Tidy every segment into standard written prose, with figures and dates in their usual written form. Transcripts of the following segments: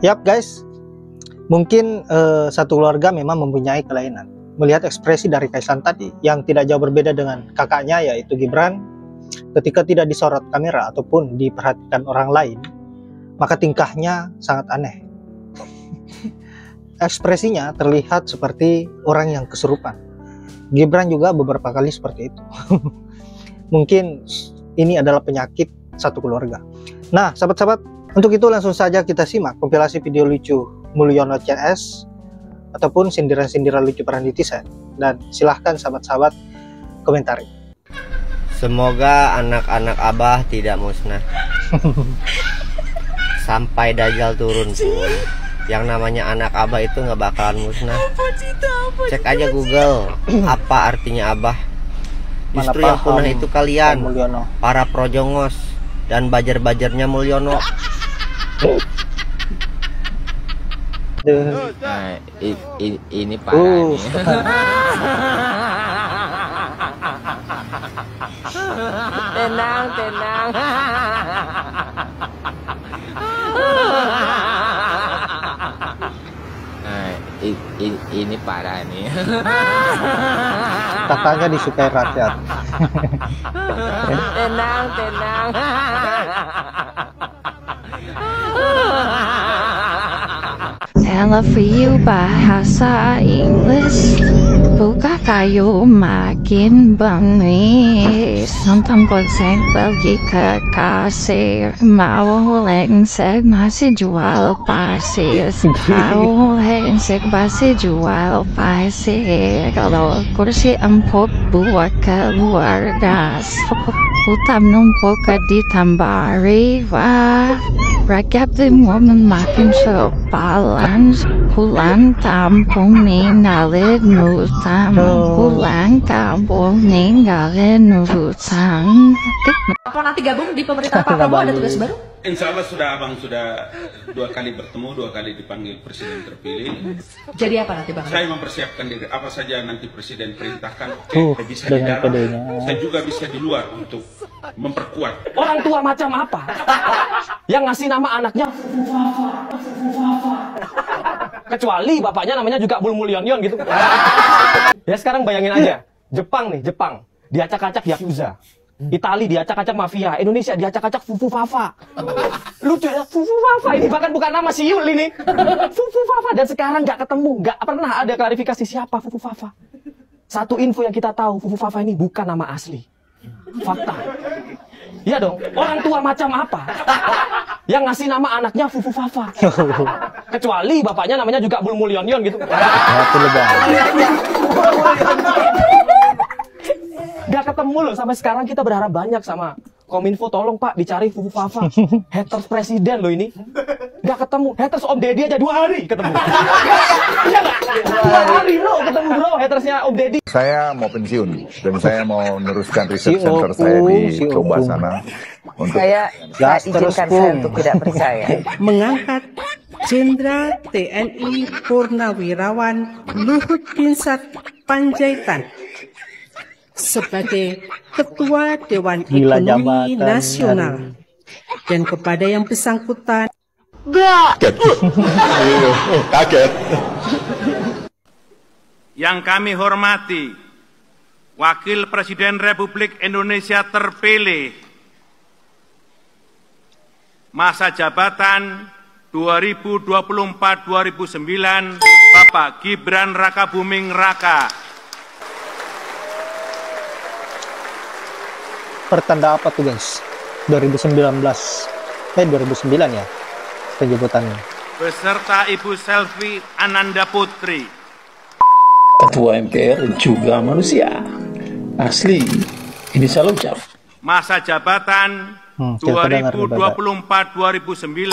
Yap guys, mungkin satu keluarga memang mempunyai kelainan. Melihat ekspresi dari Kaisang tadi yang tidak jauh berbeda dengan kakaknya yaitu Gibran, ketika tidak disorot kamera ataupun diperhatikan orang lain, maka tingkahnya sangat aneh. Ekspresinya terlihat seperti orang yang kesurupan. Gibran juga beberapa kali seperti itu. Mungkin ini adalah penyakit satu keluarga. Nah, sahabat-sahabat, untuk itu langsung saja kita simak kompilasi video lucu Mulyono CS ataupun sindiran-sindiran lucu para netizen, dan silahkan sahabat-sahabat komentari. Semoga anak-anak Abah tidak musnah. Sampai Dajjal turun pun, yang namanya anak Abah itu nggak bakalan musnah. Cek aja Google, apa artinya Abah. Justru yang punah itu kalian, para projongos dan bajar-bajarnya Mulyono. Nah, ini parah nih. Tenang, tenang. Nah, ini parah nih. Katanya disukai rakyat. Tenang, tenang. Ela frio bahasa Inggris, buka kayu makin bangis. Nonton konser pergi ke kasir, mau lengsek masih jual pasir. Mau lengsek masih jual pasir. Kalau kursi empuk buat keluarga, hutan numpuk ditambah riva. Rakyat semua makin sepalan, pulang kampung ninggalin hutan, pulang kampung ninggalin hutan. Apa nanti gabung di pemerintah Pak Prabowo ada tugas baru? Insya Allah Abang sudah 2 kali bertemu, 2 kali dipanggil presiden terpilih. Jadi apa nanti Bang? Saya mempersiapkan diri, apa saja nanti presiden perintahkan, oke, bisa di dalam, saya juga bisa di luar untuk memperkuat. Orang tua macam apa yang ngasih nama anaknya kecuali bapaknya namanya juga Mulyono gitu. Ya sekarang bayangin aja, Jepang nih, Jepang diacak-acak Yakuza, Itali diacak-acak mafia, Indonesia diacak-acak Fufu Fafa. Lucu ya, Fufu Fafa ini bahkan bukan nama si Yul ini. Fufu Fafa, dan sekarang nggak ketemu, nggak pernah ada klarifikasi siapa Fufu Fafa. Satu info yang kita tahu, Fufu Fafa ini bukan nama asli. Fakta. Iya dong, orang tua macam apa yang ngasih nama anaknya Fufu Fafa? Kecuali bapaknya namanya juga Mulyono gitu. Gak ketemu loh, sampai sekarang kita berharap banyak sama Kominfo, tolong Pak dicari Fufu Fafa. Haters presiden loh ini. Gak ketemu, haters Om Deddy aja 2 hari ketemu. Iya gak? 2 hari bro ketemu bro, hatersnya Om Deddy. Saya mau pensiun dan saya mau meneruskan riset center saya di Toba sana. Untuk Saya izinkan saya untuk tidak percaya. Mengangkat Jenderal TNI Purnawirawan Luhut Binsar Panjaitan sebagai Ketua Dewan Ekonomi Nasional, dan kepada yang bersangkutan kaget. Yang kami hormati, Wakil Presiden Republik Indonesia terpilih, masa jabatan 2024-2029, Bapak Gibran Rakabuming Raka. Pertanda apa tuh guys? 2009 ya penyebutannya. Beserta Ibu Selvi Ananda Putri. Ketua MPR juga manusia. Asli, ini salah ucap. Masa jabatan 2024-2029.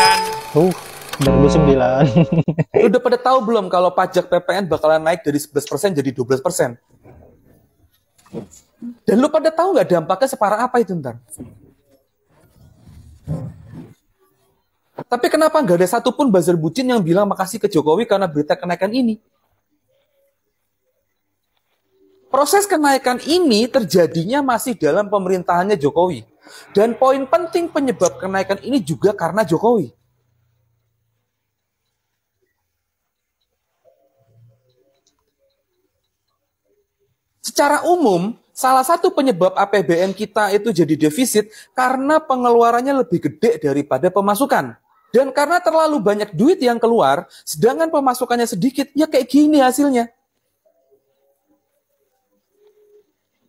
2009. Udah pada tahu belum kalau pajak PPN bakalan naik dari 11% jadi 12%? Dan lu pada tahu nggak dampaknya separah apa itu ntar? Tapi kenapa nggak ada satupun buzzer bucin yang bilang makasih ke Jokowi karena berita kenaikan ini? Proses kenaikan ini terjadinya masih dalam pemerintahannya Jokowi. Dan poin penting penyebab kenaikan ini juga karena Jokowi. Secara umum, salah satu penyebab APBN kita itu jadi defisit karena pengeluarannya lebih gede daripada pemasukan. Dan karena terlalu banyak duit yang keluar, sedangkan pemasukannya sedikit, ya kayak gini hasilnya.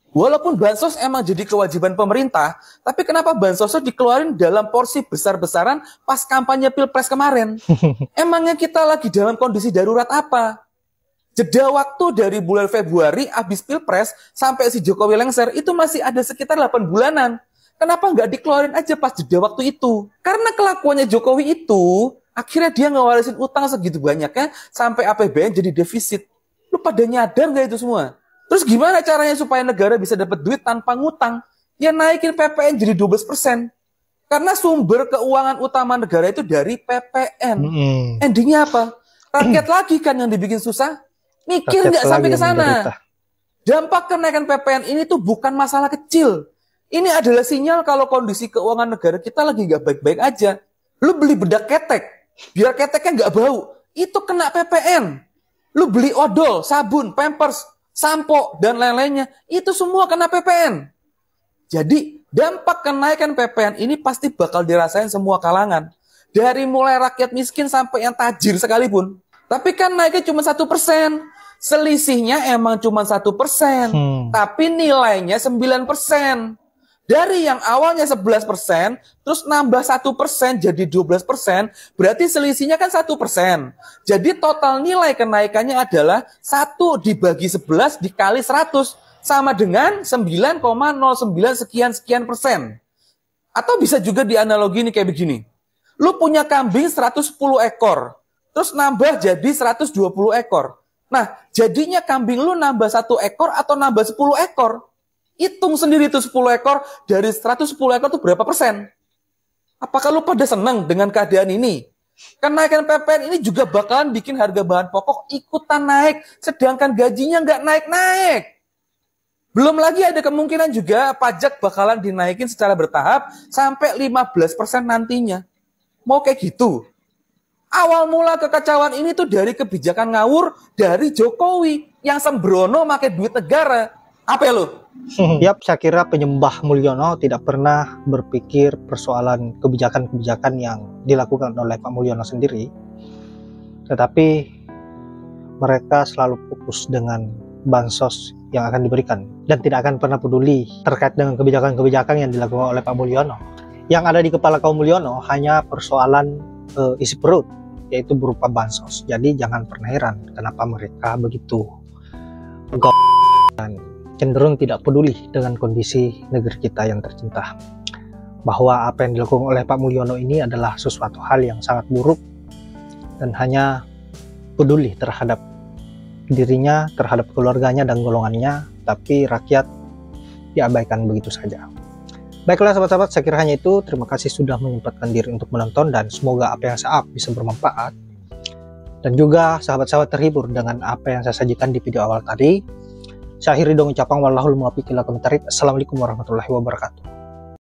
Walaupun bansos emang jadi kewajiban pemerintah, tapi kenapa bansosnya dikeluarin dalam porsi besar-besaran pas kampanye Pilpres kemarin? Emangnya kita lagi dalam kondisi darurat apa? Jeda waktu dari bulan Februari habis Pilpres sampai si Jokowi lengser itu masih ada sekitar 8 bulanan. Kenapa nggak dikeluarin aja pas jeda waktu itu? Karena kelakuannya Jokowi itu, akhirnya dia ngewarisin utang segitu banyaknya sampai APBN jadi defisit. Lu pada nyadar nggak itu semua? Terus gimana caranya supaya negara bisa dapat duit tanpa ngutang? Ya naikin PPN jadi 12%. Karena sumber keuangan utama negara itu dari PPN. Endingnya apa? Rakyat lagi kan yang dibikin susah. Mikir nggak sampai ke sana. Dampak kenaikan PPN ini tuh bukan masalah kecil. Ini adalah sinyal kalau kondisi keuangan negara kita lagi nggak baik-baik aja. Lu beli bedak ketek, biar keteknya nggak bau, itu kena PPN. Lu beli odol, sabun, pampers, sampo, dan lain-lainnya, itu semua kena PPN. Jadi, dampak kenaikan PPN ini pasti bakal dirasain semua kalangan. Dari mulai rakyat miskin sampai yang tajir sekalipun. Tapi kan naiknya cuma 1%. Selisihnya emang cuma 1%. Tapi nilainya 9%. Dari yang awalnya 11%, terus nambah 1% jadi 12%, berarti selisihnya kan 1%. Jadi total nilai kenaikannya adalah 1 dibagi 11 dikali 100, sama dengan 9,09 sekian persen. Atau bisa juga dianalogi nih kayak begini. Lu punya kambing 110 ekor, terus nambah jadi 120 ekor. Nah, jadinya kambing lu nambah 1 ekor atau nambah 10 ekor? Hitung sendiri itu 10 ekor, dari 110 ekor itu berapa persen? Apakah lu pada senang dengan keadaan ini? Kenaikan PPN ini juga bakalan bikin harga bahan pokok ikutan naik, sedangkan gajinya nggak naik-naik. Belum lagi ada kemungkinan juga pajak bakalan dinaikin secara bertahap sampai 15% nantinya. Mau kayak gitu? Awal mula kekacauan ini tuh dari kebijakan ngawur dari Jokowi yang sembrono pakai duit negara. Apa ya lo? Yap, saya kira penyembah Mulyono tidak pernah berpikir persoalan kebijakan-kebijakan yang dilakukan oleh Pak Mulyono sendiri. Tetapi mereka selalu fokus dengan bansos yang akan diberikan dan tidak akan pernah peduli terkait dengan kebijakan-kebijakan yang dilakukan oleh Pak Mulyono. Yang ada di kepala kaum Mulyono hanya persoalan isi perut, yaitu berupa bansos. Jadi jangan pernah heran kenapa mereka begitu dan cenderung tidak peduli dengan kondisi negeri kita yang tercinta. Bahwa apa yang dilakukan oleh Pak Mulyono ini adalah sesuatu hal yang sangat buruk dan hanya peduli terhadap dirinya, terhadap keluarganya dan golongannya, tapi rakyat diabaikan begitu saja. Baiklah sahabat-sahabat, saya kira hanya itu. Terima kasih sudah menyempatkan diri untuk menonton dan semoga apa yang saya up bisa bermanfaat. Dan juga sahabat-sahabat terhibur dengan apa yang saya sajikan di video awal tadi. Saya akhiri dengan ucapan wallahul muwaffiq ila aqwamit thoriq. Assalamualaikum warahmatullahi wabarakatuh.